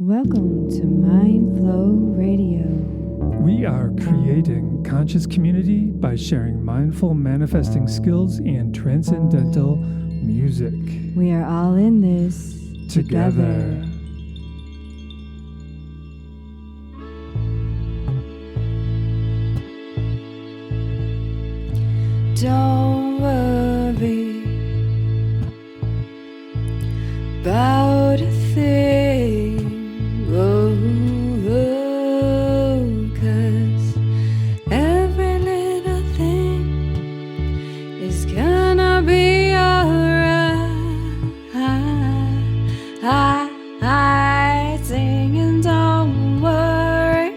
Welcome to Mindflow Radio. We are creating conscious community by sharing mindful manifesting skills and transcendental music. We are all in this Together. Don't worry about a thing. Cause every little thing is gonna be alright. Singing, don't worry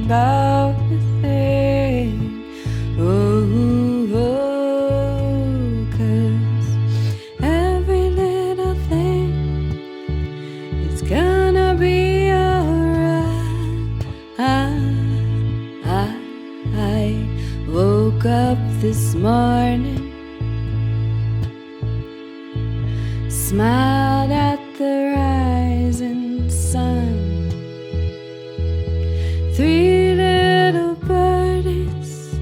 about a thing. Cause every little thing is gonna be alright. I woke up this morning, smiled at the rising sun. 3 little birdies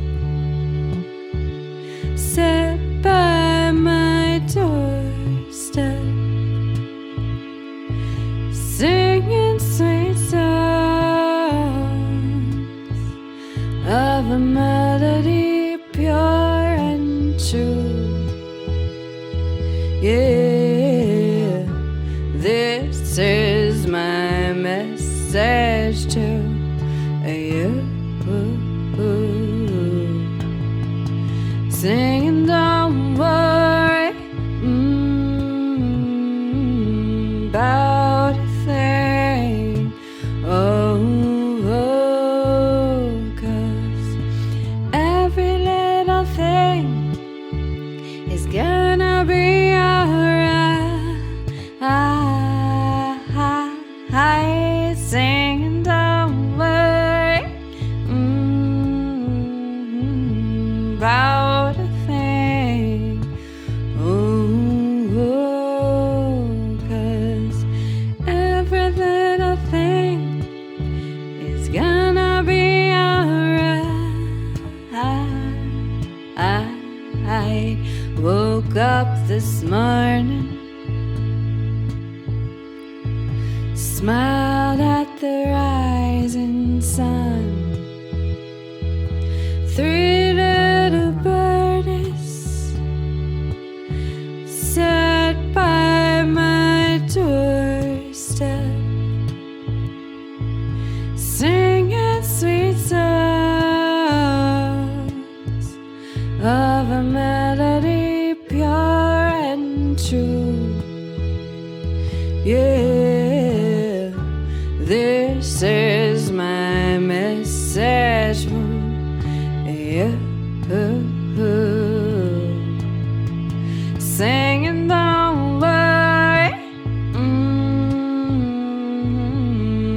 sat by my doorstep, singing sweet songs of a melody pure and true. Yeah, this is my message to you. Singing, don't worry about a thing. Cause every little thing is gonna be alright. Singing, don't worry about a thing. Cause every little thing is gonna be alright. I woke up this morning, smiled at the rising sun. 3 little birdies sat by my doorstep, singing sweet songs of a melody pure and true. Yeah, this is my message for you. Singing, don't worry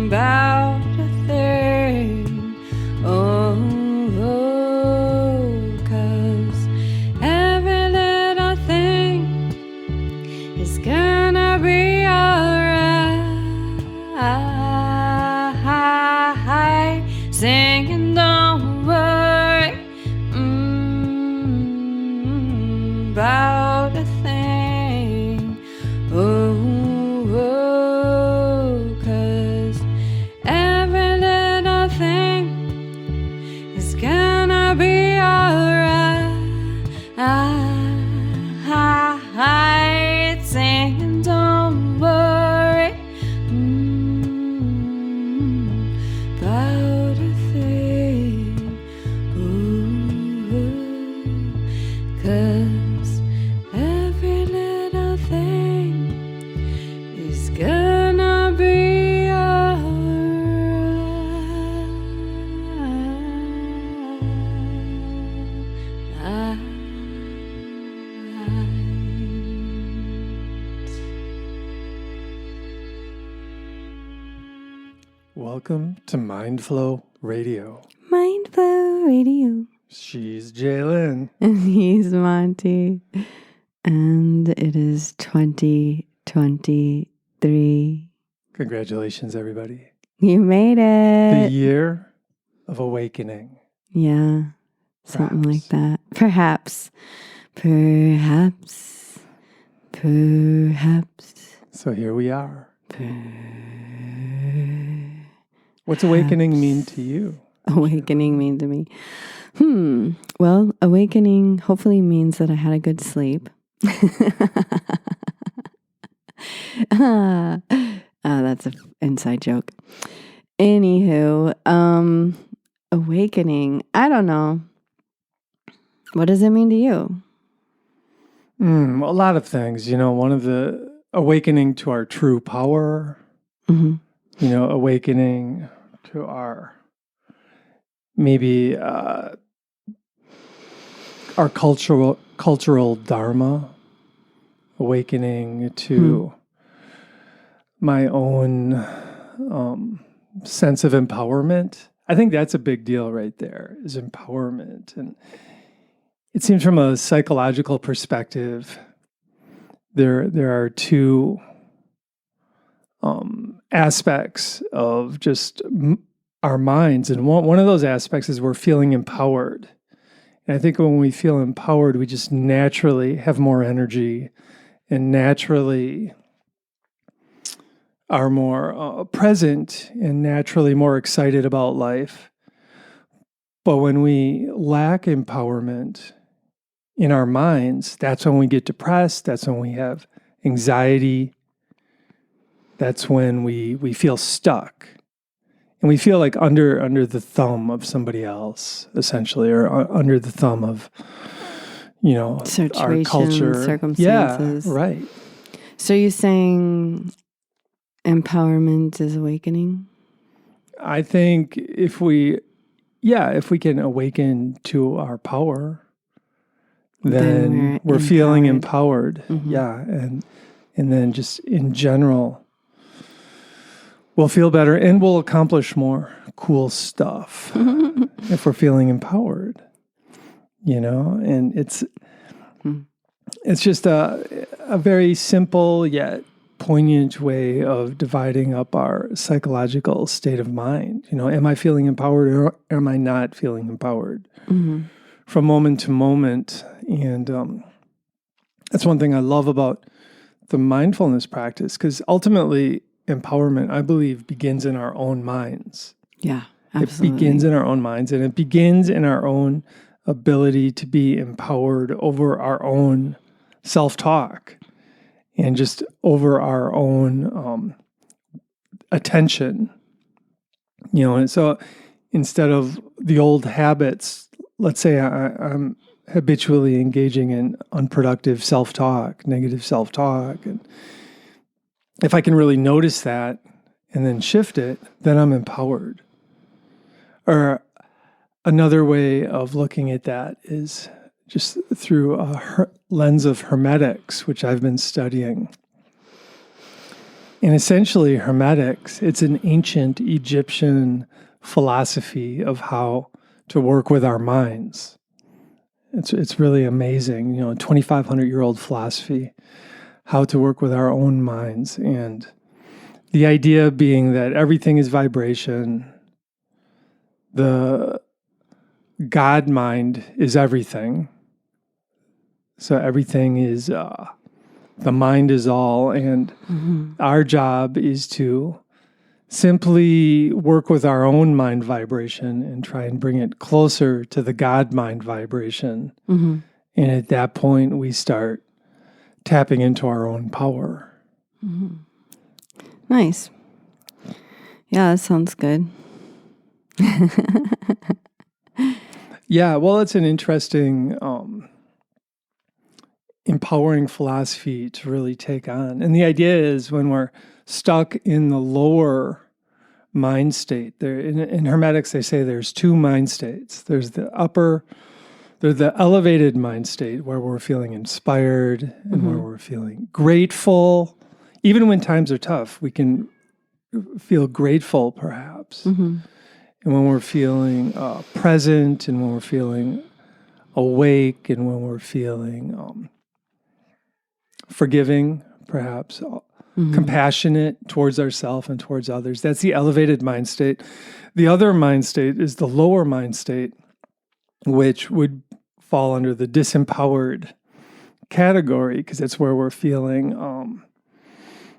about a thing. Cause every little thing is gonna be alright. Singing, don't worry about a thing. Cause every little thing is gonna be alright. Singing, don't worry about a thing. Cause every little thing is gonna be Welcome to Mindflow Radio. Mindflow Radio. She's Jalen. And he's Monte. And it is 20 23. Congratulations, everybody. You made The it. year of awakening. Yeah, something like Perhaps. that. Perhaps. So here we are. What's awakening mean to you? Awakening mean to me? Well, awakening hopefully means that I had a good sleep. That's an inside joke. Anywho, awakening. I don't know. What does it mean to you? A lot of things. One of the awakening to our true power. Mm-hmm. Awakening to our maybe our cultural dharma. Awakening to my own sense of empowerment. I think that's a big deal right there, is empowerment. And it seems from a psychological perspective, there are two aspects of just our minds. And one of those aspects is we're feeling empowered. And I think when we feel empowered, we just naturally have more energy and naturally are more present and naturally more excited about life. But when we lack empowerment in our minds, that's when we get depressed. That's when we have anxiety. That's when we feel stuck. And we feel like under the thumb of somebody else, essentially, or under the thumb of, our culture. Circumstances. Yeah, right. So you're saying empowerment is awakening? I think if we can awaken to our power, then we're feeling empowered. Mm-hmm. Yeah. And then just in general, we'll feel better and we'll accomplish more cool stuff if we're feeling empowered, and it's just a very simple yet poignant way of dividing up our psychological state of mind. Am I feeling empowered or am I not feeling empowered from moment to moment? And that's one thing I love about the mindfulness practice, because ultimately empowerment, I believe, begins in our own minds. Yeah, absolutely. It begins in our own minds, and it begins in our own ability to be empowered over our own self-talk and just over our own attention. And so instead of the old habits, let's say I'm habitually engaging in unproductive self-talk, negative self-talk, and if I can really notice that and then shift it, then I'm empowered. Or another way of looking at that is just through a lens of hermetics, which I've been studying. And essentially, hermetics, it's an ancient Egyptian philosophy of how to work with our minds. It's really amazing, 2,500-year-old philosophy, how to work with our own minds. And the idea being that everything is vibration. The God mind is everything. So everything is, the mind is all. And our job is to simply work with our own mind vibration and try and bring it closer to the God mind vibration. And at that point, we start tapping into our own power. Nice. Yeah, that sounds good. Yeah, well, it's an interesting, empowering philosophy to really take on. And the idea is when we're stuck in the lower mind state, in hermetics, they say there's two mind states. There's the elevated mind state where we're feeling inspired and where we're feeling grateful. Even when times are tough, we can feel grateful, perhaps. And when we're feeling present, and when we're feeling awake, and when we're feeling forgiving, perhaps, compassionate towards ourselves and towards others. That's the elevated mind state. The other mind state is the lower mind state, which would fall under the disempowered category, because that's where we're feeling,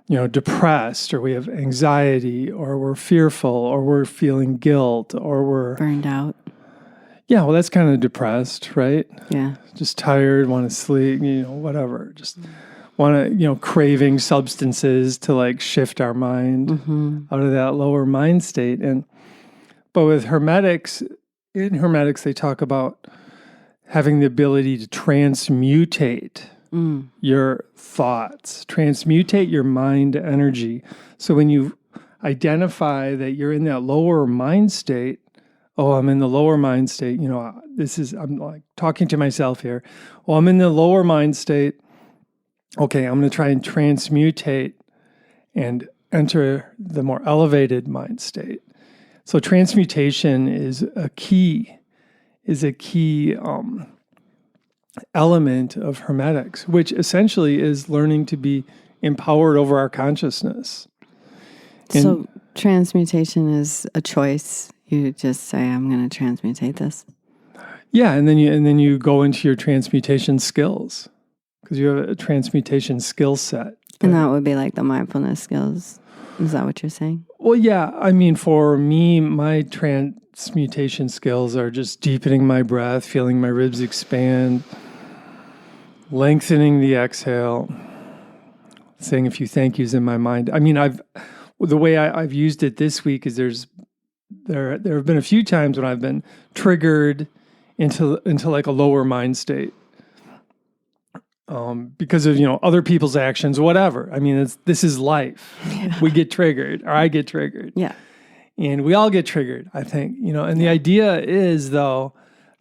depressed, or we have anxiety, or we're fearful, or we're feeling guilt, or we're burned out. Yeah, well, that's kind of depressed, right? Yeah. Just tired, want to sleep, whatever. Just want to, craving substances to like shift our mind out of that lower mind state. But with hermetics, in hermetics, they talk about having the ability to transmutate your thoughts, transmutate your mind energy. So when you identify that you're in that lower mind state, I'm in the lower mind state, I'm like talking to myself here. Well, I'm in the lower mind state. Okay, I'm going to try and transmutate and enter the more elevated mind state. So transmutation is a key element of hermetics, which essentially is learning to be empowered over our consciousness. So transmutation is a choice. You just say, I'm going to transmutate this. Yeah, and then you go into your transmutation skills, because you have a transmutation skill set. And that would be like the mindfulness skills. Is that what you're saying? Well, yeah. I mean, for me, my transmutation skills are just deepening my breath, feeling my ribs expand, lengthening the exhale, saying a few thank yous in my mind. I mean, the way I've used it this week is there have been a few times when I've been triggered into like a lower mind state, because of other people's actions, whatever. I mean, this is life. Yeah. We get triggered, or I get triggered. Yeah, and we all get triggered, I think. And the idea is, though,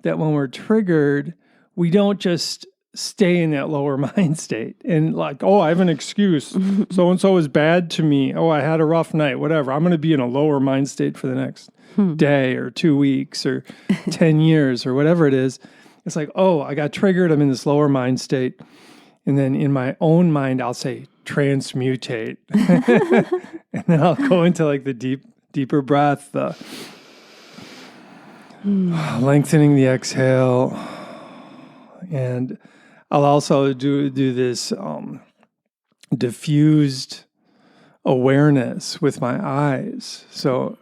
that when we're triggered, we don't just stay in that lower mind state and like, I have an excuse. So-and-so is bad to me. I had a rough night, whatever. I'm going to be in a lower mind state for the next day or 2 weeks or 10 years or whatever it is. It's like, I got triggered. I'm in this lower mind state. And then in my own mind, I'll say, transmutate. And then I'll go into like the deeper breath, the lengthening the exhale. And I'll also do this diffused awareness with my eyes. So,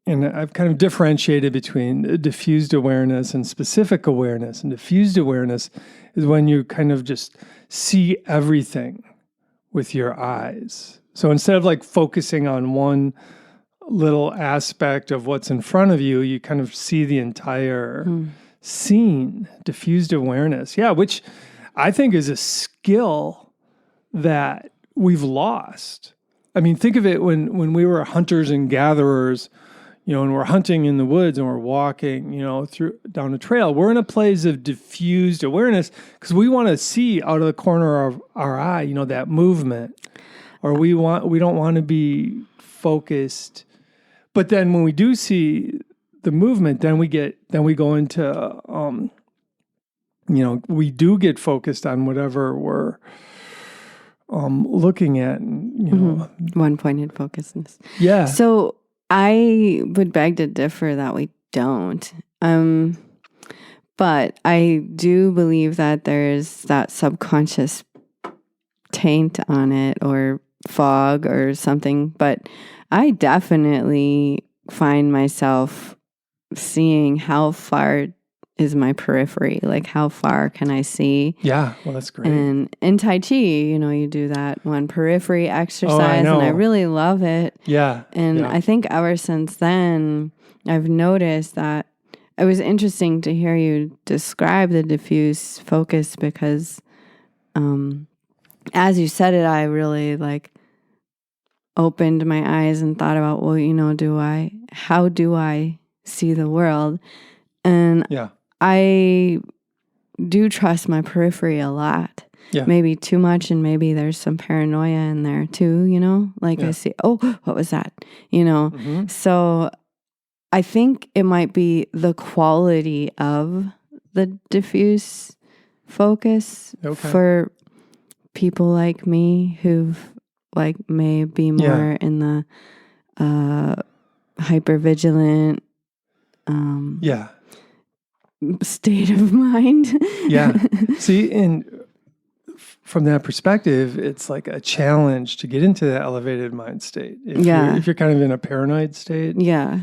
and I've kind of differentiated between diffused awareness and specific awareness. And diffused awareness is when you kind of just see everything with your eyes. So instead of like focusing on one little aspect of what's in front of you, you kind of see the entire scene. Diffused awareness. Yeah, which I think is a skill that we've lost. I mean, think of it when we were hunters and gatherers, and we're hunting in the woods and we're walking, down a trail. We're in a place of diffused awareness because we want to see out of the corner of our eye, that movement, or we don't want to be focused. But then when we do see the movement, then we go into, we do get focused on whatever we're looking at, one-pointed focusedness. Yeah. So I would beg to differ that we don't. But I do believe that there's that subconscious taint on it or fog or something. But I definitely find myself seeing how far is my periphery, like how far can I see? Yeah, well, that's great. And in Tai Chi, you do that one periphery exercise, and I really love it. Yeah. And I think ever since then, I've noticed that it was interesting to hear you describe the diffuse focus because as you said it, I really opened my eyes and thought about, how do I see the world? And I do trust my periphery a lot. Yeah. Maybe too much, and maybe there's some paranoia in there too, I see, what was that? Mm-hmm. So I think it might be the quality of the diffuse focus for people like me who've like may be more in the hypervigilant state of mind. Yeah. See, and from that perspective, it's like a challenge to get into that elevated mind state. If you're kind of in a paranoid state. Yeah.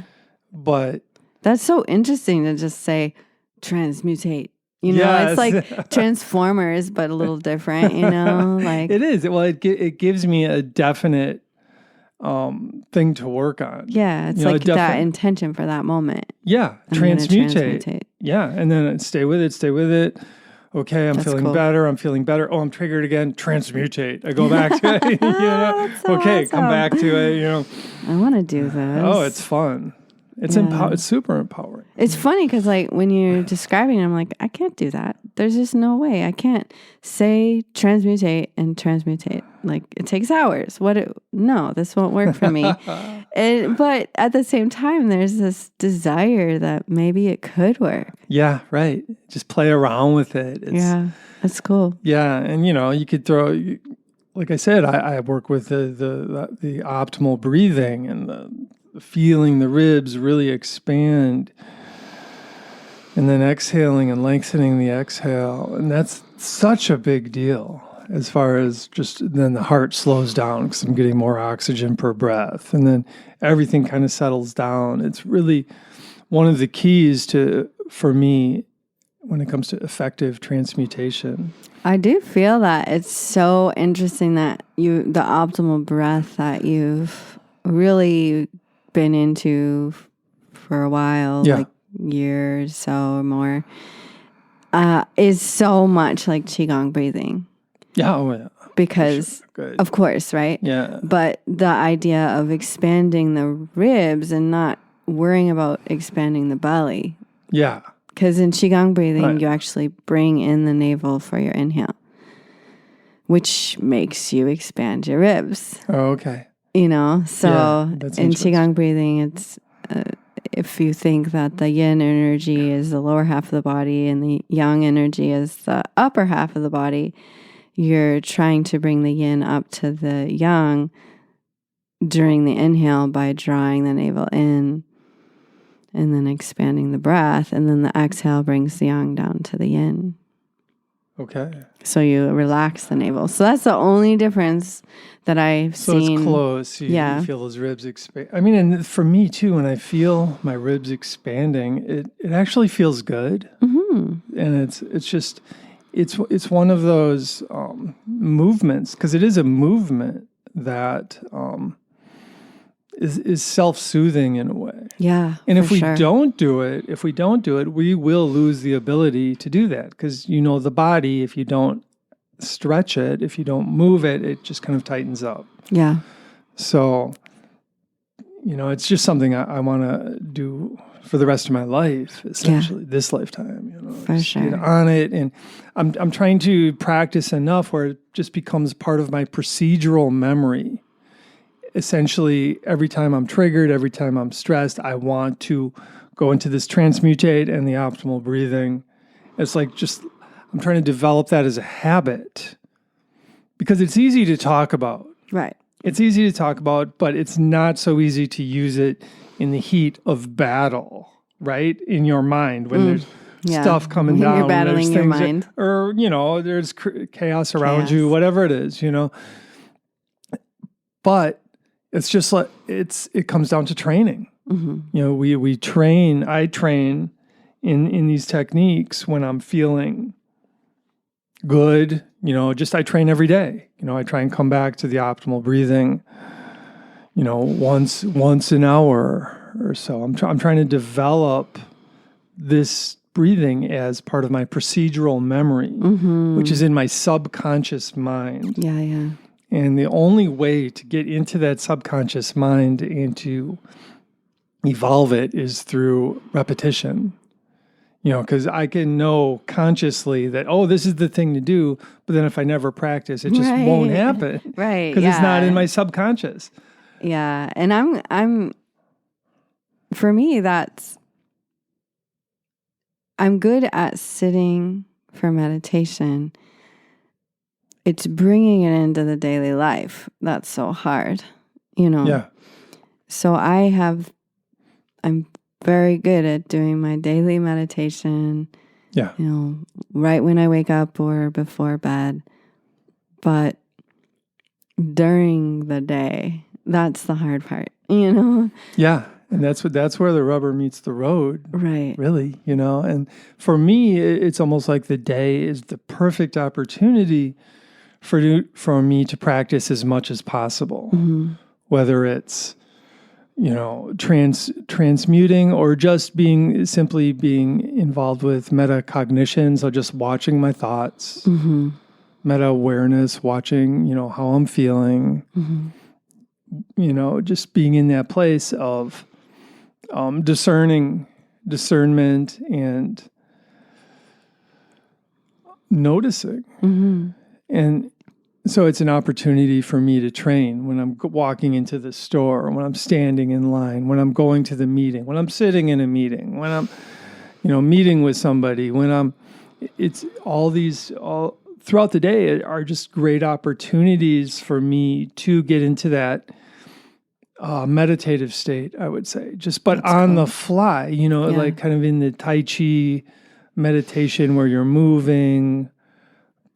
But that's so interesting to just say transmutate. You know, it's like Transformers, but a little different, you know, like it is. Well, it gives me a definite thing to work on. Yeah. It's like that intention for that moment. Yeah. Transmutate. Yeah. And then stay with it. Okay, I'm feeling better. Oh, I'm triggered again. Transmutate. I go back to it. You know? So okay, awesome. Come back to it. You know. I want to do this. Oh, it's fun. It's super empowering. It's funny because like when you're describing it, I'm like, I can't do that. There's just no way. I can't say transmutate and transmutate. Like it takes hours. No, this won't work for me. But at the same time, there's this desire that maybe it could work. Yeah, right. Just play around with it. That's cool. Yeah, and you know, you could throw, like I said, I work with the optimal breathing and the feeling the ribs really expand, and then exhaling and lengthening the exhale, and that's such a big deal. As far as just then the heart slows down because I'm getting more oxygen per breath, and then everything kind of settles down. It's really one of the keys for me when it comes to effective transmutation. I do feel that it's so interesting that the optimal breath that you've really been into for a while, like years so or more, is so much like Qigong breathing. Yeah, because of course, right? Yeah. But the idea of expanding the ribs and not worrying about expanding the belly. Yeah. Because in Qigong breathing, you actually bring in the navel for your inhale, which makes you expand your ribs. Oh, okay. You know, so in Qigong breathing, it's if you think that the yin energy is the lower half of the body and the yang energy is the upper half of the body, you're trying to bring the yin up to the yang during the inhale by drawing the navel in and then expanding the breath. And then the exhale brings the yang down to the yin. Okay. So you relax the navel. So that's the only difference that I've seen. So it's close. You feel those ribs expand. I mean, and for me too, when I feel my ribs expanding, it actually feels good. Mm-hmm. And it's one of those movements, because it is a movement that is self-soothing in a way. Yeah. And if we don't do it, we will lose the ability to do that, because the body, if you don't stretch it, if you don't move it, it just kind of tightens up. Yeah. So, it's just something I want to do for the rest of my life, essentially this lifetime, for sure. Get on it. And I'm trying to practice enough where it just becomes part of my procedural memory. Essentially, every time I'm triggered, every time I'm stressed, I want to go into this transmutate and the optimal breathing. It's like I'm trying to develop that as a habit, because it's easy to talk about. Right. It's easy to talk about, but it's not so easy to use it in the heat of battle, right? In your mind, when there's stuff coming down. You're battling your mind. Or, there's chaos around you, whatever it is, But it's just like, it comes down to training. Mm-hmm. I train in these techniques when I'm feeling good. I train every day. I try and come back to the optimal breathing, once an hour or so. I'm trying to develop this breathing as part of my procedural memory, which is in my subconscious mind. Yeah, yeah. And the only way to get into that subconscious mind and to evolve it is through repetition. Because I can know consciously that, this is the thing to do, but then if I never practice, it just won't happen. Right. Because it's not in my subconscious. Yeah. And I'm for me, I'm good at sitting for meditation it's bringing it into the daily life that's so hard, you know? Yeah. So I'm very good at doing my daily meditation. Yeah. You know, right when I wake up or before bed. But during the day, that's the hard part, you know? Yeah. And that's where the rubber meets the road. Right. Really, you know? And for me, it's almost like the day is the perfect opportunity for me to practice as much as possible. Mm-hmm. Whether it's, you know, transmuting or just simply being involved with metacognition, so just watching my thoughts, Mm-hmm. meta awareness, watching, you know, how I'm feeling, Mm-hmm. you know, just being in that place of discernment and noticing. Mm-hmm. And so it's an opportunity for me to train when I'm walking into the store, when I'm standing in line, when I'm going to the meeting, when I'm sitting in a meeting, when I'm, you know, meeting with somebody, it's all throughout the day are just great opportunities for me to get into that meditative state, I would say, but that's on cool. The fly, you know, like kind of in the Tai Chi meditation where you're moving,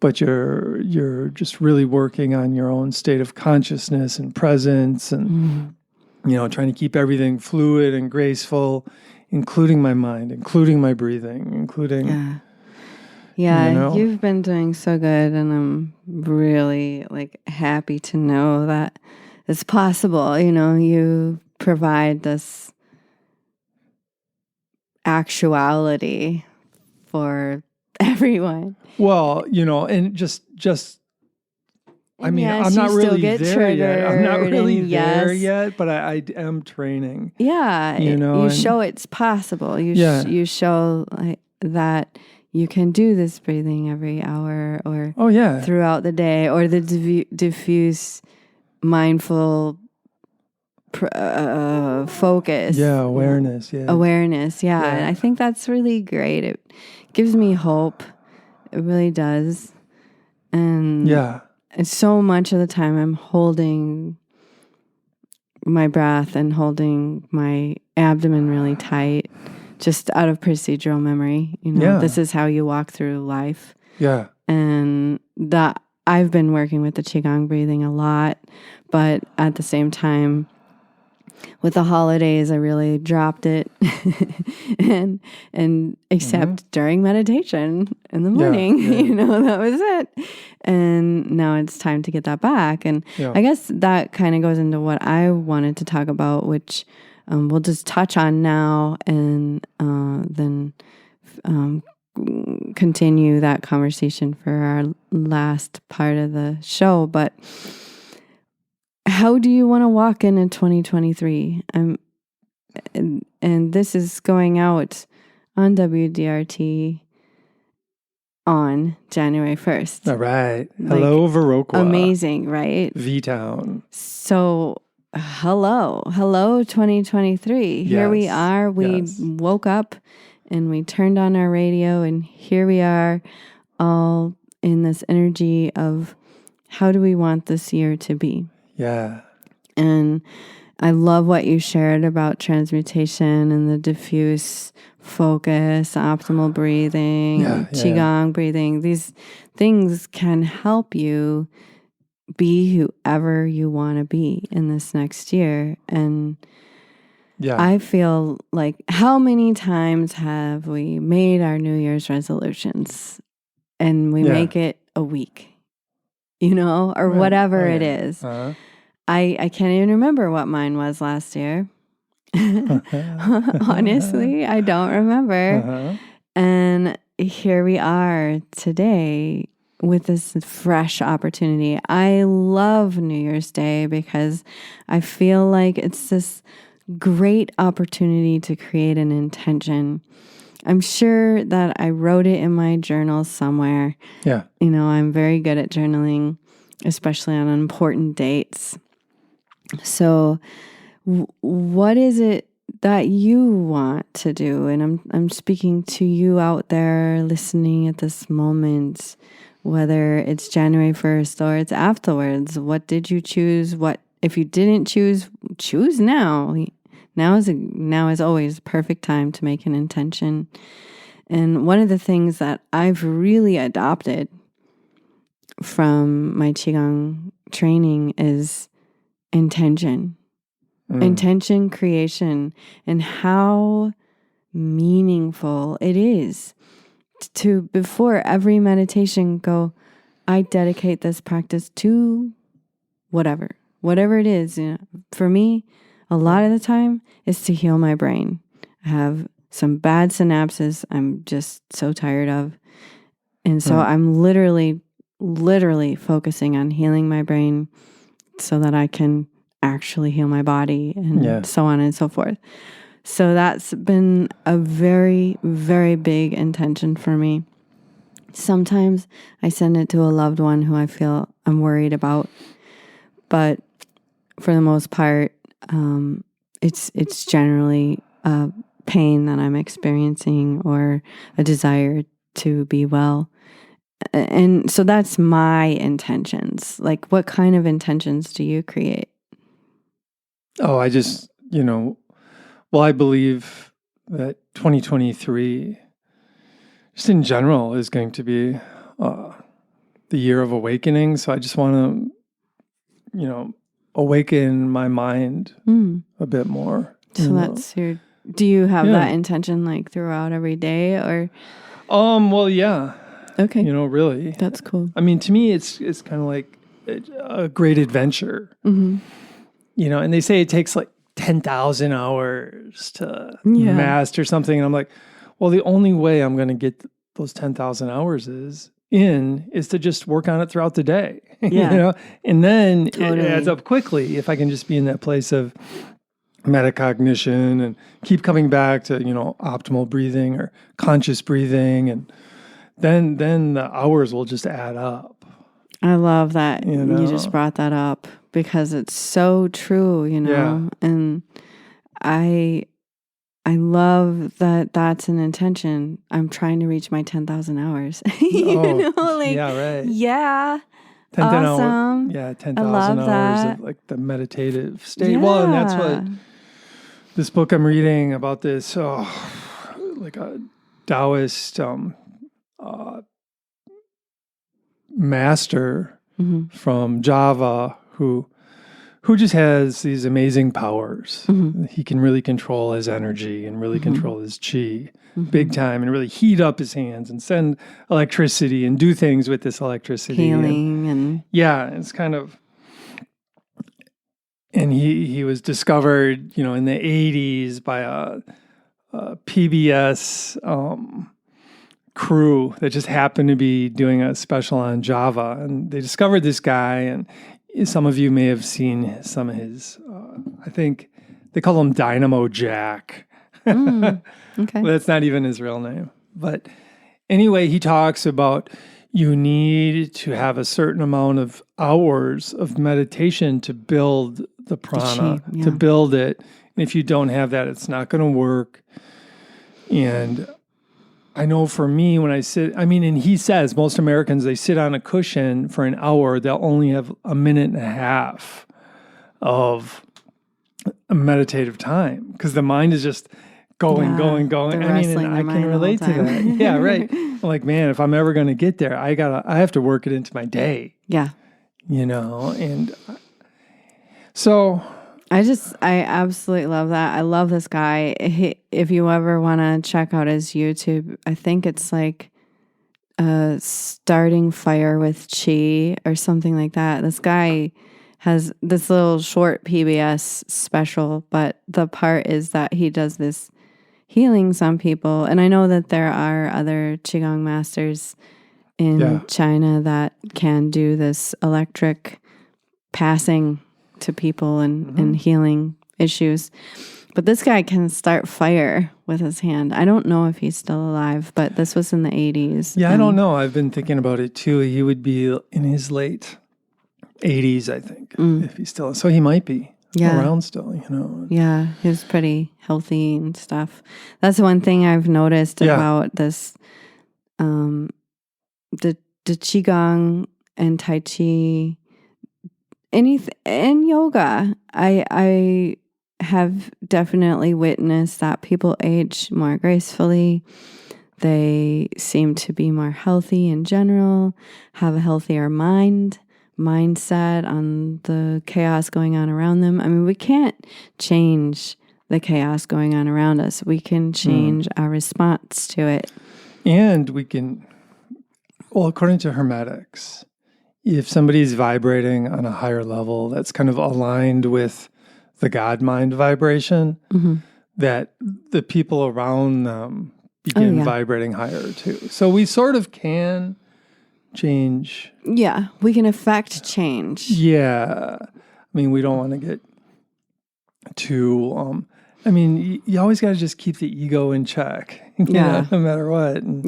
but you're just really working on your own state of consciousness and presence and, you know, trying to keep everything fluid and graceful, including my mind, including my breathing, including... Yeah, you know? You've been doing so good, and I'm really, like, happy to know that it's possible. You know, you provide this actuality for everyone. Well, you know, and just I mean, I'm not really there yet. I'm not really there yet, but I am training. Yeah, you know, you show it's possible. You show that you can do this breathing every hour or throughout the day, or the diffuse, mindful focus. Awareness. Awareness. And I think that's really great. It gives me hope. It really does. And so much of the time I'm holding my breath and holding my abdomen really tight, just out of procedural memory. You know, this is how you walk through life. Yeah. And that I've been working with the Qigong breathing a lot, but at the same time, with the holidays, I really dropped it, and except during meditation in the morning, you know, that was it. And now it's time to get that back. And I guess that kind of goes into what I wanted to talk about, which we'll just touch on now, and then continue that conversation for our last part of the show. But how do you want to walk into 2023? And this is going out on WDRT on January 1st. All right. Hello, Viroqua. Amazing, right? V-Town. So, hello 2023. Here we are. We woke up and we turned on our radio, and here we are, all in this energy of how do we want this year to be? Yeah. And I love what you shared about transmutation and the diffuse focus, optimal breathing, Qigong breathing. These things can help you be whoever you want to be in this next year. And I feel like, how many times have we made our New Year's resolutions and we make it a week, you know, or whatever it is. I can't even remember what mine was last year. Honestly, I don't remember. And here we are today with this fresh opportunity. I love New Year's Day because I feel like it's this great opportunity to create an intention. I'm sure that I wrote it in my journal somewhere. Yeah. You know, I'm very good at journaling, especially on important dates. So what is it that you want to do? And I'm speaking to you out there listening at this moment. whether it's January 1st or it's afterwards. What did you choose? What if you didn't choose now. Now is always the perfect time to make an intention. And one of the things that I've really adopted from my Qigong training is intention. Intention creation, and how meaningful it is to, before every meditation, go, I dedicate this practice to whatever it is. For me, a lot of the time is to heal my brain. I have some bad synapses I'm just so tired of. And so I'm literally focusing on healing my brain so that I can actually heal my body, and so on and so forth. So that's been a very, very big intention for me. Sometimes I send it to a loved one who I feel I'm worried about, but for the most part, it's generally a pain that I'm experiencing or a desire to be well. And so that's my intentions. Like, what kind of intentions do you create? Oh, I just, I believe that 2023, just in general, is going to be the year of awakening. So I just want to, awaken my mind a bit more. So that's do you have that intention like throughout every day, or? Well, yeah. Okay. Really. That's cool. I mean, to me, it's kind of like a great adventure. Mm-hmm. And they say it takes like 10,000 hours to master something. And I'm like, well, the only way I'm going to get those 10,000 hours is to just work on it throughout the day. Yeah. And then it adds up quickly if I can just be in that place of metacognition and keep coming back to, optimal breathing or conscious breathing. And then the hours will just add up. I love that you just brought that up, because it's so true, and I love that that's an intention. I'm trying to reach my 10,000 hours. Yeah, right. Yeah. 10,000 awesome. hours. 10,000 hours of like the meditative state. Yeah. Well, and that's what this book I'm reading about this, like a Taoist master from Java who just has these amazing powers. He can really control his energy and really control his chi big time, and really heat up his hands and send electricity and do things with this electricity. Healing and it's kind of, and he was discovered, in the 80s by a PBS crew that just happened to be doing a special on Java, and they discovered this guy, and some of you may have seen some of his, I think they call him Dynamo Jack. Okay. Well, that's not even his real name. But anyway, he talks about you need to have a certain amount of hours of meditation to build the prana, to build it. And if you don't have that, it's not going to work. And I know for me, when I sit, and he says most Americans, they sit on a cushion for an hour, they'll only have a minute and a half of a meditative time because the mind is just going. And I can relate to that. Yeah, right. I'm like, man, if I'm ever going to get there, I have to work it into my day. Yeah. And so I absolutely love that. I love this guy. If you ever want to check out his YouTube, I think it's like Starting Fire with Chi or something like that. This guy has this little short PBS special, but the part is that he does this healing some people. And I know that there are other Qigong masters in China that can do this electric passing to people and healing issues. But this guy can start fire with his hand. I don't know if he's still alive, but this was in the 80s. Yeah, I don't know. I've been thinking about it too. He would be in his late 80s, I think, if he's still. So he might be around still, Yeah, he's pretty healthy and stuff. That's one thing I've noticed about this, the the Qigong and Tai Chi, anything, and yoga, I have definitely witnessed that people age more gracefully. They seem to be more healthy in general, have a healthier mindset on the chaos going on around them. I mean, we can't change the chaos going on around us. We can change our response to it. And we can, well, according to hermetics, if somebody's vibrating on a higher level that's kind of aligned with the God mind vibration, that the people around them begin vibrating higher too. So we sort of can change. Yeah, we can affect change. Yeah. I mean, we don't want to get too, I mean, you always got to just keep the ego in check, you know, no matter what. And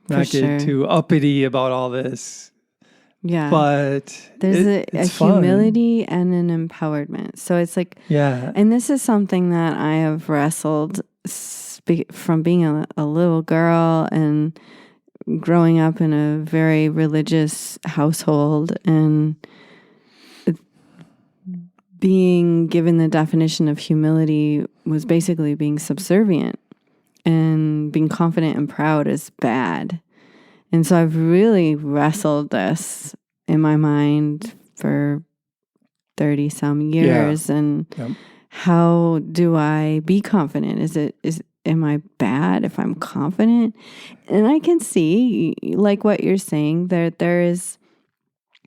not get too uppity about all this. Yeah. But there's a humility and an empowerment. So it's like, and this is something that I have wrestled from being a little girl and growing up in a very religious household and being given the definition of humility was basically being subservient, and being confident and proud is bad. And so I've really wrestled this in my mind for 30 some years. And how do I be confident? Am I bad if I'm confident? And I can see, like what you're saying, there is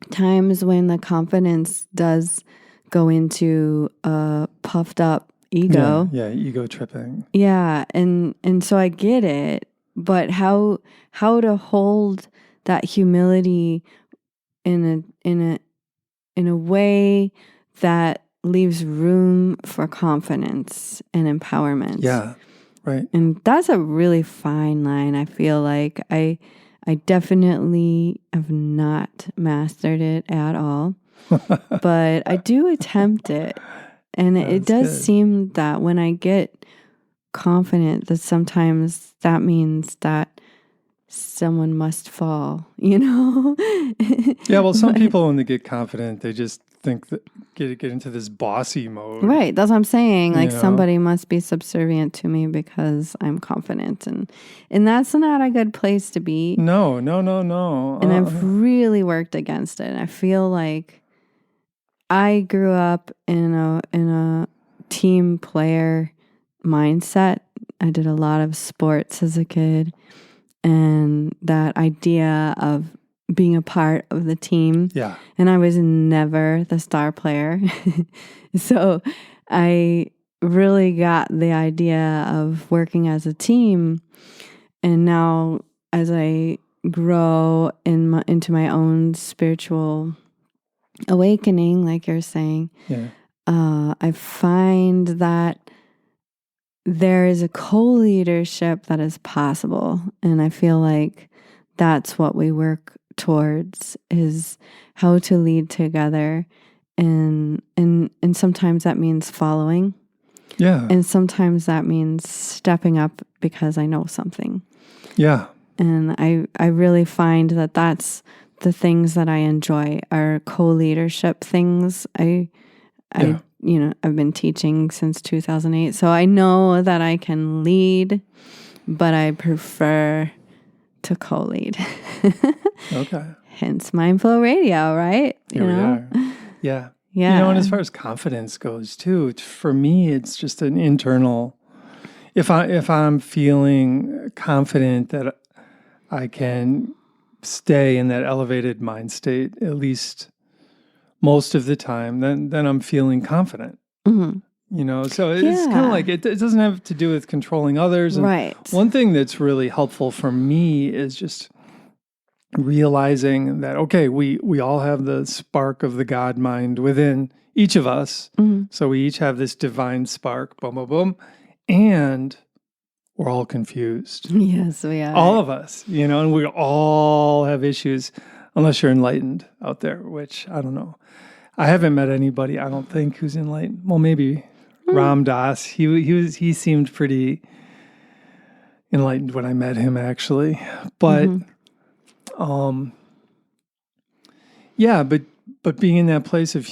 times when the confidence does go into a puffed up ego. Yeah, ego tripping. Yeah, and so I get it, but how to hold that humility in a way that leaves room for confidence and empowerment. Yeah. Right. And that's a really fine line. I feel like I definitely have not mastered it at all. But I do attempt it. And it does seem that when I get confident, that sometimes that means that someone must fall, you know? Yeah, well, some people, when they get confident, they just think that get into this bossy mode. Right. That's what I'm saying. Like, somebody must be subservient to me because I'm confident. And that's not a good place to be. No. And I've really worked against it. I feel like I grew up in a team player mindset. I did a lot of sports as a kid. And that idea of being a part of the team. Yeah. And I was never the star player. So I really got the idea of working as a team. And now as I grow into my own spiritual awakening, like you're saying, I find that there is a co-leadership that is possible. And I feel like that's what we work towards, is how to lead together. And sometimes that means following. Yeah. And sometimes that means stepping up because I know something. Yeah. And I really find that that's the things that I enjoy are co-leadership things. I've been teaching since 2008, so I know that I can lead, but I prefer to co-lead. Okay. Hence Mindflow Radio, right? Here we are. Yeah. Yeah. You know, and as far as confidence goes too, for me, it's just an internal, if I'm feeling confident that I can stay in that elevated mind state, at least most of the time, then I'm feeling confident. Mm-hmm. You know, so it's kind of like, it doesn't have to do with controlling others. And right. One thing that's really helpful for me is just realizing that, okay, we all have the spark of the God mind within each of us. Mm-hmm. So we each have this divine spark, boom, boom, boom. And we're all confused. Yes, we are. All of us, you know, and we all have issues, unless you're enlightened out there, which I don't know. I haven't met anybody, I don't think, who's enlightened. Well, maybe Ram Dass. He seemed pretty enlightened when I met him, actually. But Yeah, but being in that place of,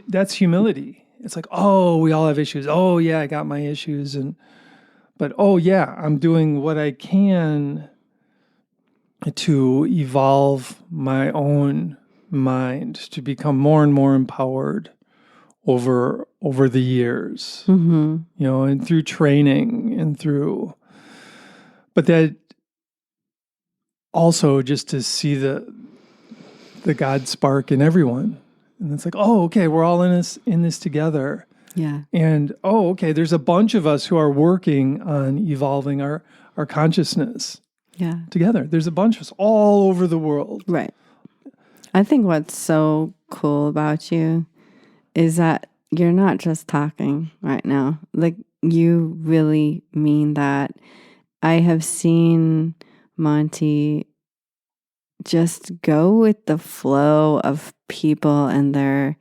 that's humility. It's like, oh, we all have issues. Oh yeah, I got my issues. But oh yeah, I'm doing what I can to evolve my own mind, to become more and more empowered over the years, and through training and through, but that also just to see the God spark in everyone. And it's like, oh, okay, we're all in this together. Yeah. And oh, okay, there's a bunch of us who are working on evolving our consciousness. Yeah. Together. There's a bunch of us all over the world. Right. I think what's so cool about you is that you're not just talking right now. Like, you really mean that. I have seen Monte just go with the flow of people and their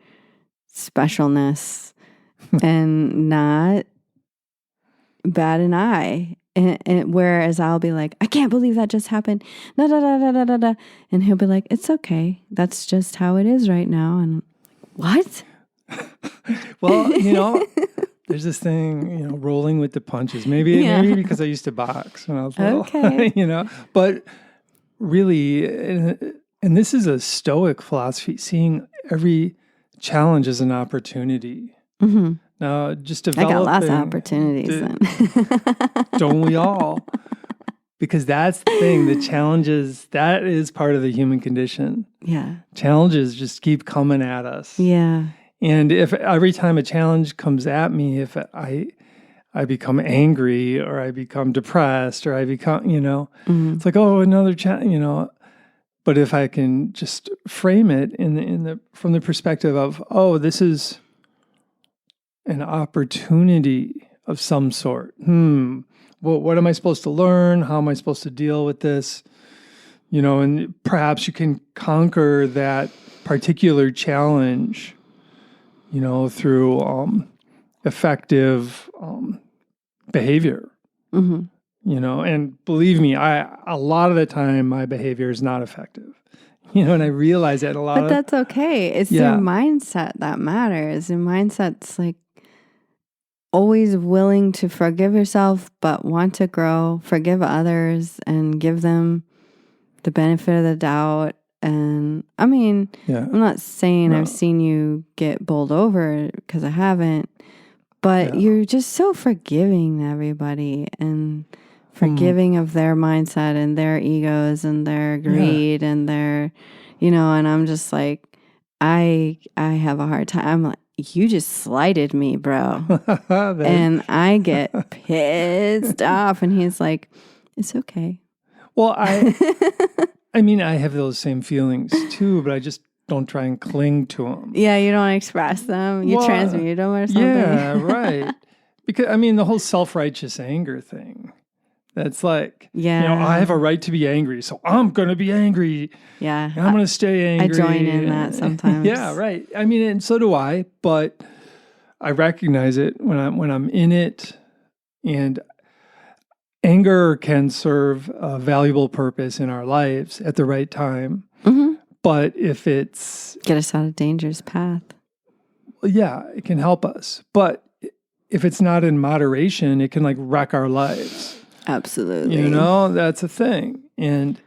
specialness and not bat an eye. And whereas I'll be like, I can't believe that just happened. Da, da, da, da, da, da, da. And he'll be like, it's okay. That's just how it is right now. And what? Well, there's this thing, rolling with the punches. Maybe because I used to box when I was little. Okay. But really, and this is a Stoic philosophy, seeing every challenge as an opportunity. Mm-hmm. Now, just developing. I got lots of opportunities then. Don't we all? Because that's the thing. The challenges, that is part of the human condition. Yeah. Challenges just keep coming at us. Yeah. And if every time a challenge comes at me, if I become angry or I become depressed or I become, it's like, oh, another challenge, But if I can just frame it from the perspective of, oh, this is an opportunity of some sort. Well, what am I supposed to learn? How am I supposed to deal with this? And perhaps you can conquer that particular challenge, through effective behavior. Mm-hmm. And believe me, a lot of the time my behavior is not effective. And I realize that But that's okay. It's your mindset that matters. And mindset's like always willing to forgive yourself, but want to grow, forgive others, and give them the benefit of the doubt. And I mean, I'm not saying I've seen you get bowled over, because I haven't, but you're just so forgiving to everybody and forgiving of their mindset and their egos and their greed and their, and I'm just like, I have a hard time. I'm like, you just slighted me, bro. And I get pissed off. And he's like, it's okay. Well, I mean, I have those same feelings too, but I just don't try and cling to them. Yeah, you don't express them. You transmute them or something. Yeah, right. Because, the whole self-righteous anger thing. That's like, I have a right to be angry, so I'm going to be angry. Yeah. And I'm going to stay angry. I join in that sometimes. Yeah, right. And so do I, but I recognize it when I'm in it, and anger can serve a valuable purpose in our lives at the right time. Mm-hmm. But if it's... Get us out of dangerous path. Yeah, it can help us. But if it's not in moderation, it can wreck our lives. Absolutely. That's a thing. And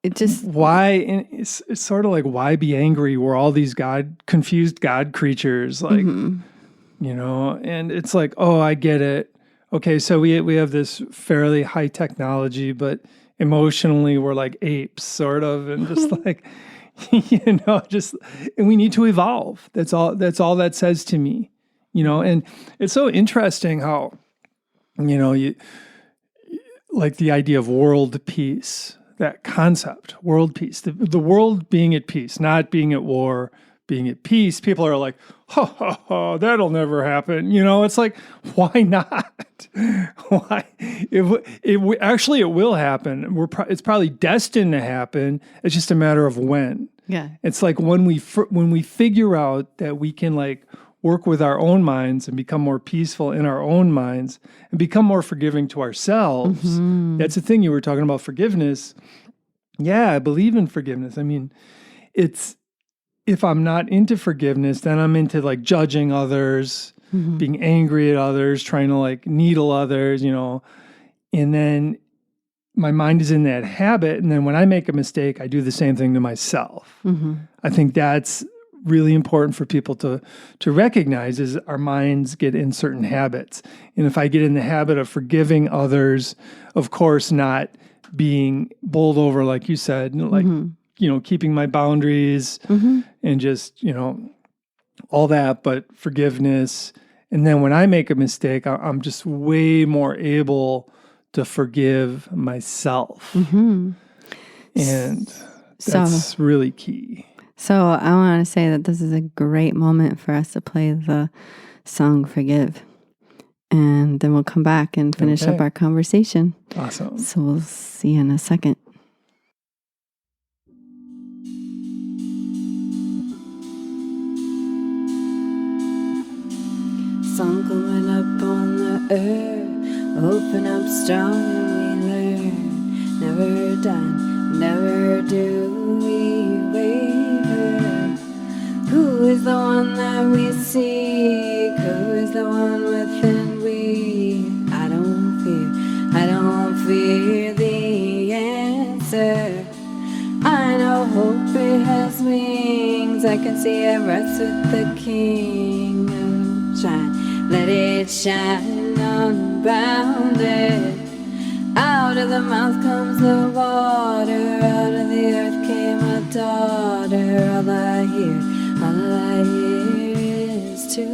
it just... it's sort of like, why be angry? We're all these confused God creatures. And it's like, oh, I get it. Okay, so we have this fairly high technology, but emotionally we're like apes, sort of, and just like, and we need to evolve. That's all that says to me, and it's so interesting how, you like the idea of world peace, that concept, world peace, the world being at peace, not being at war, being at peace. People are like, ha, ha, ha, that'll never happen. It's like, why not? Why? Actually, it will happen. It's probably destined to happen. It's just a matter of when. Yeah. It's like when we figure out that we can work with our own minds and become more peaceful in our own minds and become more forgiving to ourselves. Mm-hmm. That's the thing you were talking about, forgiveness. Yeah, I believe in forgiveness. if I'm not into forgiveness, then I'm into like judging others, being angry at others, trying to like needle others, and then my mind is in that habit. And then when I make a mistake, I do the same thing to myself. I think that's really important for people to recognize, is our minds get in certain habits. And if I get in the habit of forgiving others, of course, not being bowled over, like you said, like, keeping my boundaries and just, all that, but forgiveness. And then when I make a mistake, I'm just way more able to forgive myself. And that's really key. So I want to say that this is a great moment for us to play the song Forgive. And then we'll come back and finish up our conversation. Awesome. So we'll see you in a second. Sun coming up on the earth, open up strong and we learn. Never done, never do we waver. Who is the one that we seek? Who is the one within we? I don't fear the answer. I know hope it has wings. I can see it rests with the King of Shine. Let it shine unbounded. Out of the mouth comes the water. Out of the earth came a daughter. All I hear is to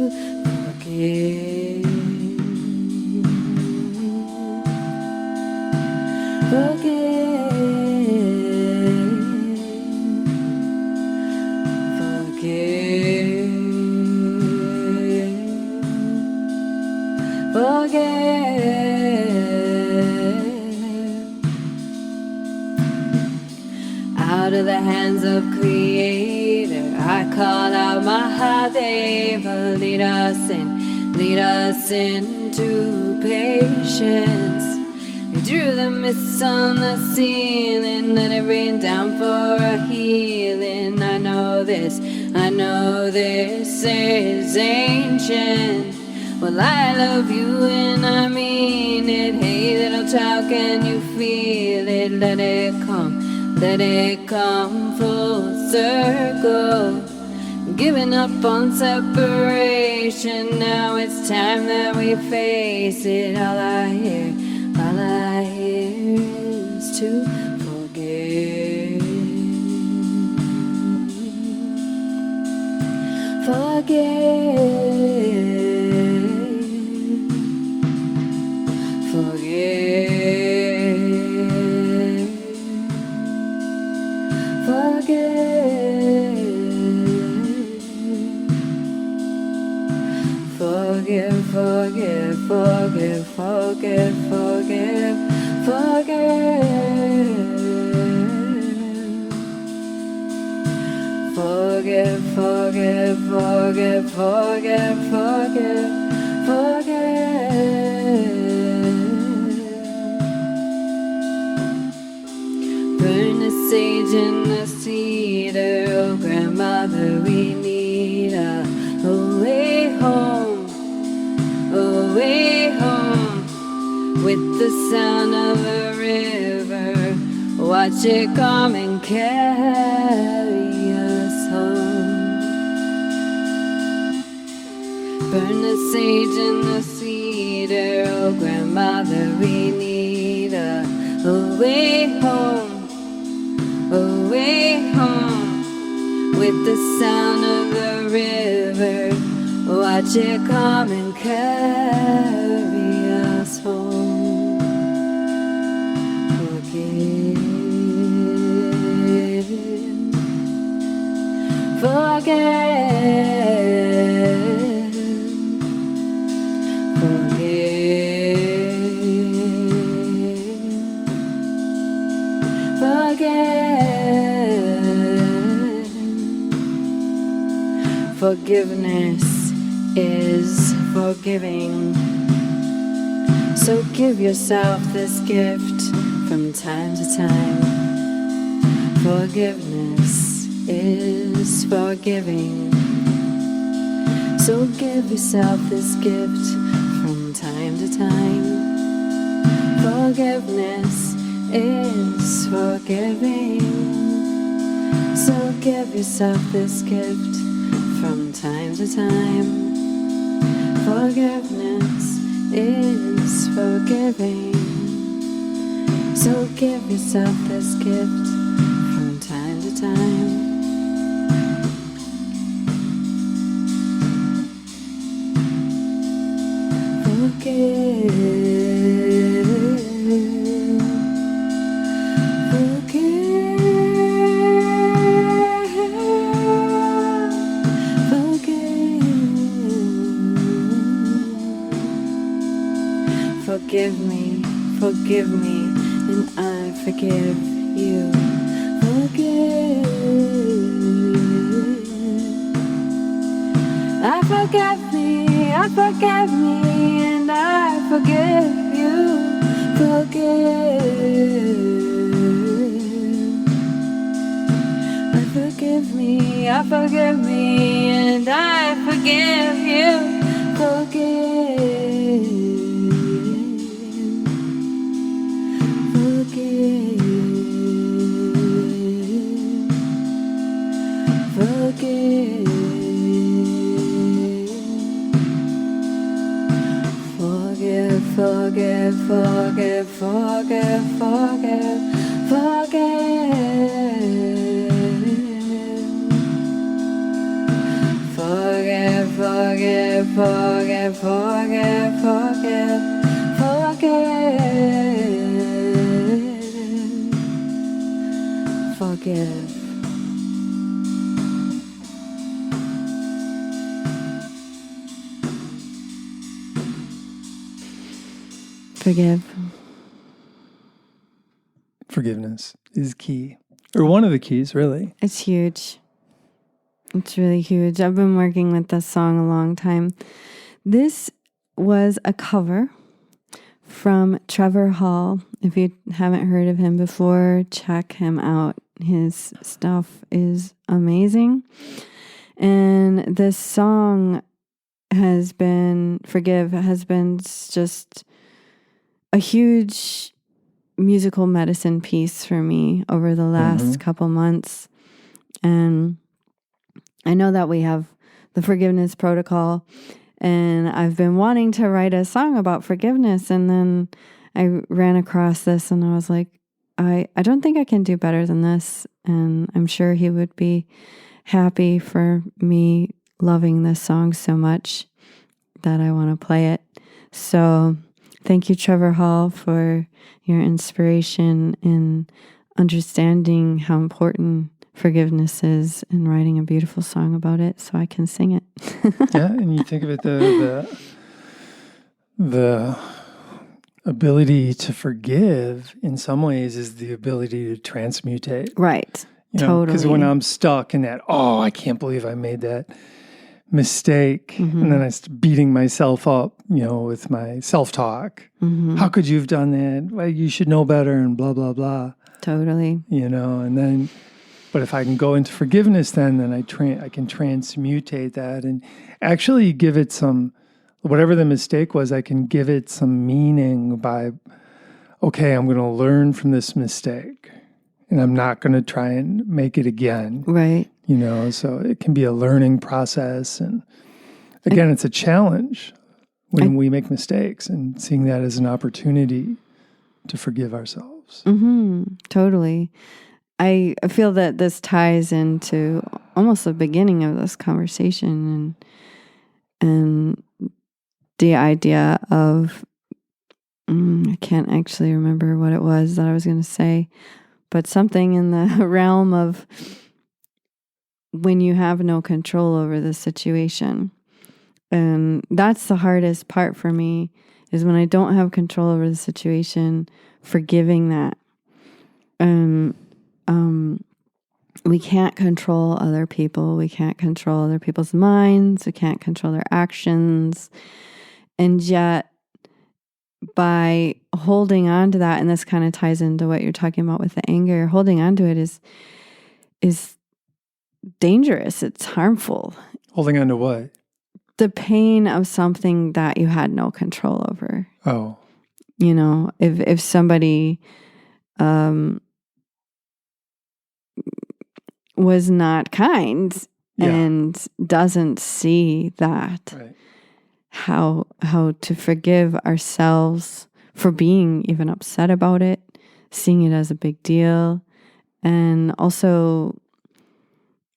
forgive. Out of the hands of Creator, I call out Mahadeva. Lead us into patience. You drew the mists on the ceiling, let it rain down for a healing. I know this is ancient. Well, I love you and I mean it. Hey, little child, can you feel it? Let it come full circle. Giving up on separation, now it's time that we face it. All I hear is to forgive. Burn the sage and the cedar, oh grandmother, we need a way home, with the sound of a river. Watch it come and carry us home. Burn the sage and the cedar, oh grandmother, we need a way home, with the sound of the river. Watch it come and carry us home. Forgive. Forgiveness is forgiving. So give yourself this gift from time to time. Forgiveness is forgiving. So give yourself this gift from time to time. Forgiveness is forgiving. So give yourself this gift from time to time. Forgiveness is forgiving. So give yourself this gift from time to time. Forgive me, and I forgive you. Forgive. I forgive me, and I forgive you. Forgive. I forgive me, and I forgive you. Forgive. Forgive. Forgiveness is key, or one of the keys, really. It's huge. It's really huge. I've been working with this song a long time. This was a cover from Trevor Hall. If you haven't heard of him before, check him out. His stuff is amazing. And this song Forgive has been just a huge musical medicine piece for me over the last couple months. And I know that we have the forgiveness protocol, and I've been wanting to write a song about forgiveness, and then I ran across this and I was like, I don't think I can do better than this, and I'm sure he would be happy for me loving this song so much that I want to play it. So thank you, Trevor Hall, for your inspiration in understanding how important forgiveness is and writing a beautiful song about it so I can sing it. Yeah, and you think of it, the ability to forgive in some ways is the ability to transmutate. Right. Totally. Because when I'm stuck in that, I can't believe I made that mistake. And then I start beating myself up, with my self-talk. How could you have done that? Well, you should know better and blah, blah, blah. Totally. And then, but if I can go into forgiveness, then I can transmutate that and actually give it some, whatever the mistake was, I can give it some meaning by, okay, I'm going to learn from this mistake and I'm not going to try and make it again. Right. So it can be a learning process. And again, it's a challenge when we make mistakes and seeing that as an opportunity to forgive ourselves. Totally. I feel that this ties into almost the beginning of this conversation and the idea of, I can't actually remember what it was that I was going to say, but something in the realm of when you have no control over the situation. And that's the hardest part for me, is when I don't have control over the situation, forgiving that. We can't control other people. We can't control other people's minds. We can't control their actions. And yet, by holding on to that, and this kind of ties into what you're talking about with the anger, holding on to it is dangerous. It's harmful. Holding on to what? The pain of something that you had no control over. Oh. You know, if somebody was not kind and doesn't see that, right. how to forgive ourselves for being even upset about it, seeing it as a big deal. And also,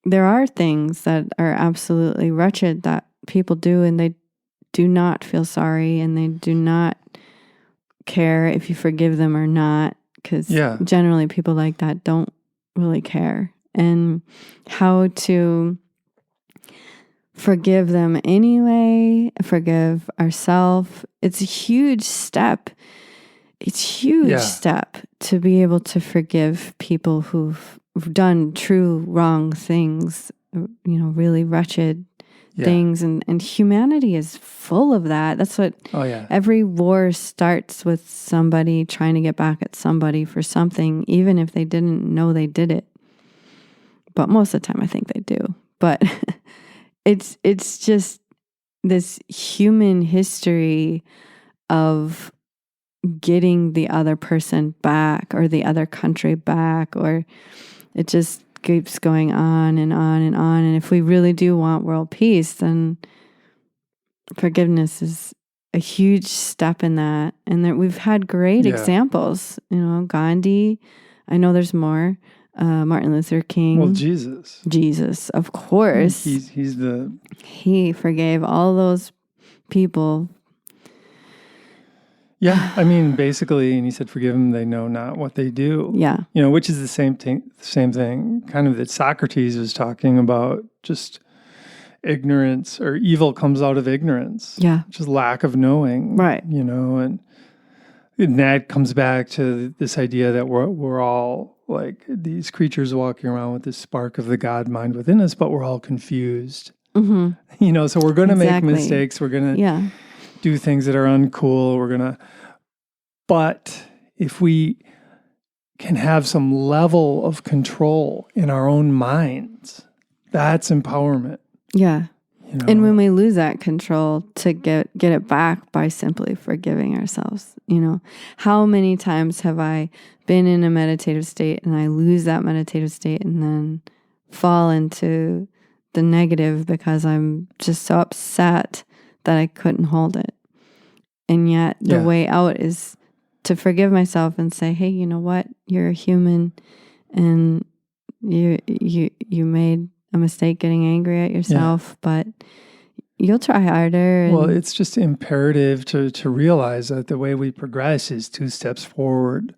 there are things that are absolutely wretched that people do, and they do not feel sorry, and they do not care if you forgive them or not, because generally people like that don't really care. And how to forgive them anyway, forgive ourselves. It's a huge step. It's a huge step to be able to forgive people who've done true wrong things, you know, really wretched things. And humanity is full of that. That's what every war starts with, somebody trying to get back at somebody for something, even if they didn't know they did it. But most of the time I think they do. But it's just this human history of getting the other person back or the other country back, or it just keeps going on and on and on. And if we really do want world peace, then forgiveness is a huge step in that. And that we've had great examples, you know, Gandhi. I know there's more. Martin Luther King. Well, Jesus, of course. He forgave all those people. Yeah, I mean, basically, and he said, "Forgive them; they know not what they do." Yeah, you know, which is the same thing, kind of that Socrates was talking about. Just ignorance, or evil comes out of ignorance. Yeah, just lack of knowing. Right. You know, and that comes back to this idea that we're all like these creatures walking around with this spark of the God mind within us, but we're all confused. Mm-hmm. You know, so we're going to make mistakes. We're going to do things that are uncool. But if we can have some level of control in our own minds, that's empowerment. Yeah. You know? And when we lose that control, to get it back by simply forgiving ourselves. You know, how many times have I been in a meditative state and I lose that meditative state and then fall into the negative because I'm just so upset that I couldn't hold it. And yet the way out is to forgive myself and say, hey, you know what? You're a human, and you made a mistake getting angry at yourself, but you'll try harder. Well, it's just imperative to realize that the way we progress is 2 steps forward,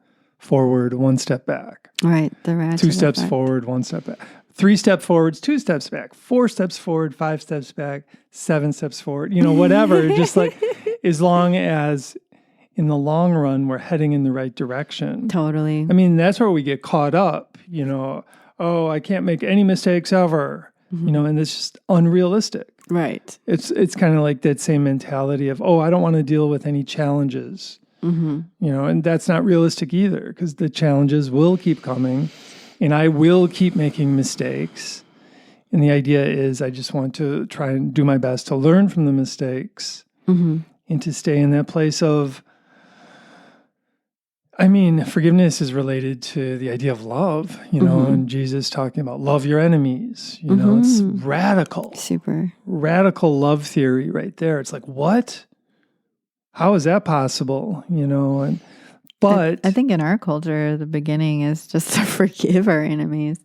1 step back. Right. The ratchet 2 steps effect. forward, 1 step back. 3 steps forwards, 2 steps back. 4 steps forward, 5 steps back. 7 steps forward. You know, whatever. Just like, as long as in the long run we're heading in the right direction. Totally. I mean, that's where we get caught up. You know, oh, I can't make any mistakes ever. Mm-hmm. You know, and it's just unrealistic. Right. It's kind of like that same mentality of, oh, I don't want to deal with any challenges. Mm-hmm. You know, and that's not realistic either, because the challenges will keep coming and I will keep making mistakes. And the idea is I just want to try and do my best to learn from the mistakes and to stay in that place of, I mean, forgiveness is related to the idea of love, you know, and Jesus talking about love your enemies, you know, it's radical. Super. Radical love theory right there. It's like, what? How is that possible? You know, but I think in our culture, the beginning is just to forgive our enemies.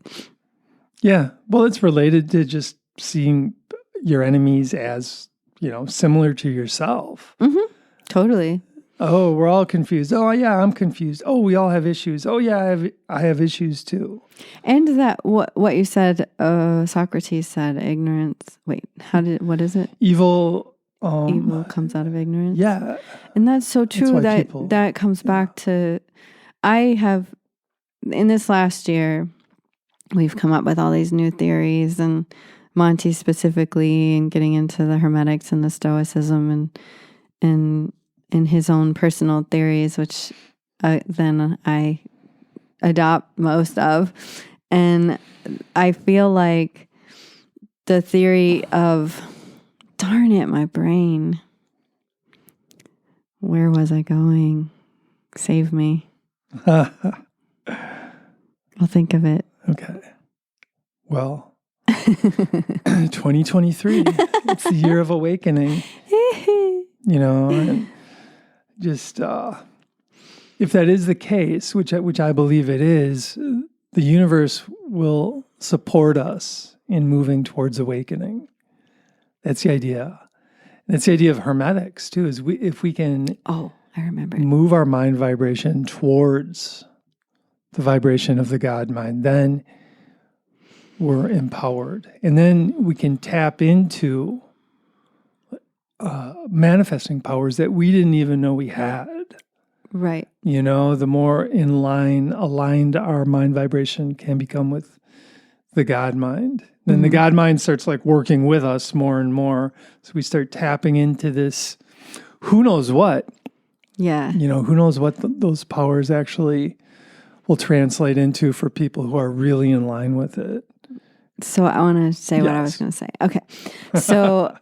Yeah. Well, it's related to just seeing your enemies as, you know, similar to yourself. Mm-hmm. Totally. Oh, we're all confused. Oh, yeah, I'm confused. Oh, we all have issues. Oh, yeah, I have issues too. And that what you said, Socrates said, ignorance. Wait, what is it? Evil comes out of ignorance. Yeah. And that's so true. That comes back to, I have, in this last year, we've come up with all these new theories, and Monte specifically, and getting into the hermetics and the stoicism and his own personal theories, which then I adopt most of. And I feel like the theory of, darn it, my brain. Where was I going? Save me. I'll think of it. Okay. Well, 2023, it's the year of awakening. And just if that is the case, which I believe it is, the universe will support us in moving towards awakening. That's the idea. That's the idea of hermetics too. Is if we can I remember move our mind vibration towards the vibration of the God mind, then we're empowered, and then we can tap into manifesting powers that we didn't even know we had. Right. The more aligned our mind vibration can become with the God mind. Then the God mind starts like working with us more and more. So we start tapping into this, who knows what. Yeah. Who knows what those powers actually will translate into for people who are really in line with it. So I want to say what I was going to say. Okay. So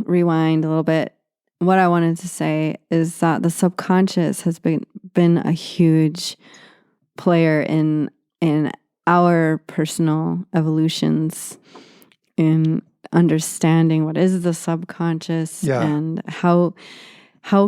rewind a little bit. What I wanted to say is that the subconscious has been a huge player in our personal evolutions, in understanding what is the subconscious and how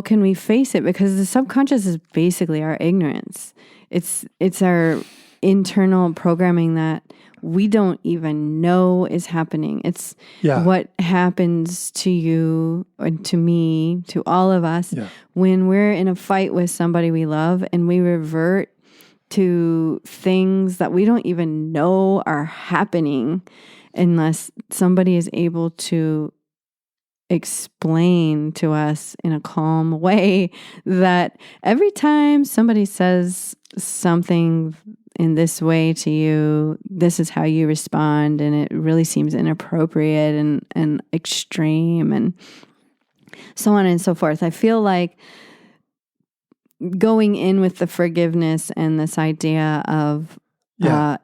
can we face it, because the subconscious is basically our ignorance. It's our internal programming that we don't even know is happening. It's what happens to you and to me, to all of us, when we're in a fight with somebody we love and we revert to things that we don't even know are happening unless somebody is able to explain to us in a calm way that every time somebody says something in this way to you, this is how you respond, and it really seems inappropriate and extreme and so on and so forth. I feel like going in with the forgiveness and this idea of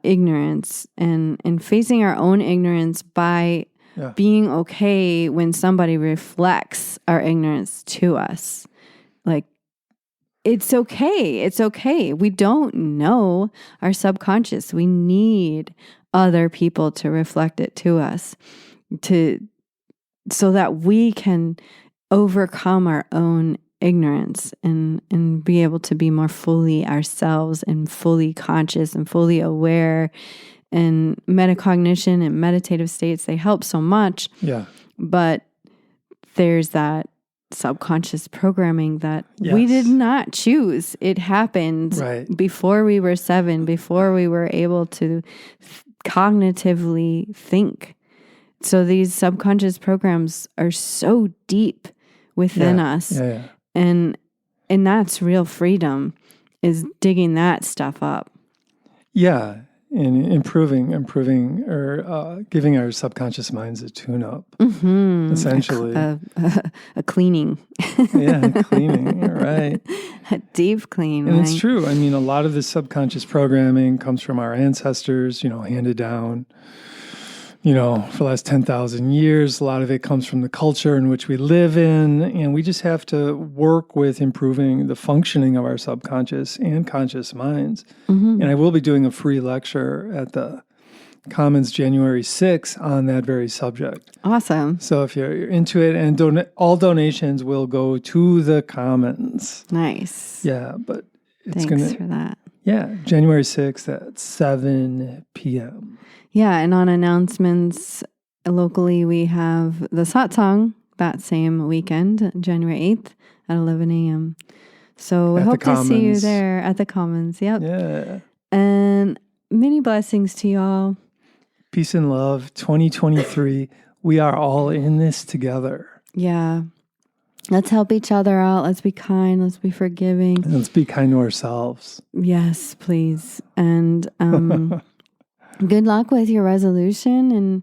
ignorance and facing our own ignorance by being okay when somebody reflects our ignorance to us. Like, it's okay. It's okay. We don't know our subconscious. We need other people to reflect it to us so that we can overcome our own ignorance and be able to be more fully ourselves and fully conscious and fully aware. And metacognition and meditative states, they help so much. Yeah. But there's that subconscious programming that we did not choose. It happened before we were 7, before we were able to cognitively think. So these subconscious programs are so deep within us. And that's real freedom, is digging that stuff up. Yeah. And improving or giving our subconscious minds a tune-up, essentially. A cleaning. Cleaning, right. A deep cleaning. And it's true. I mean, a lot of the subconscious programming comes from our ancestors, handed down, for the last 10,000 years. A lot of it comes from the culture in which we live in. And we just have to work with improving the functioning of our subconscious and conscious minds. And I will be doing a free lecture at the Commons January 6th on that very subject. Awesome. So if you're into it, and all donations will go to the Commons. Nice. Yeah, but it's Thanks for that. Yeah, January 6th at 7 p.m. Yeah, and on announcements locally, we have the satsang that same weekend, January 8th at 11 a.m. So we hope to see you there at the Commons. Yep. Yeah. And many blessings to y'all. Peace and love. 2023. We are all in this together. Yeah. Let's help each other out. Let's be kind. Let's be forgiving. And let's be kind to ourselves. Yes, please. And good luck with your resolution.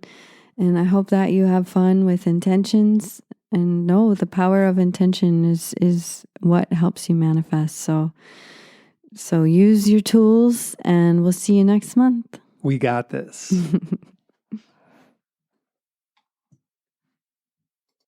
And I hope that you have fun with intentions. And know the power of intention is what helps you manifest. So use your tools, and we'll see you next month. We got this.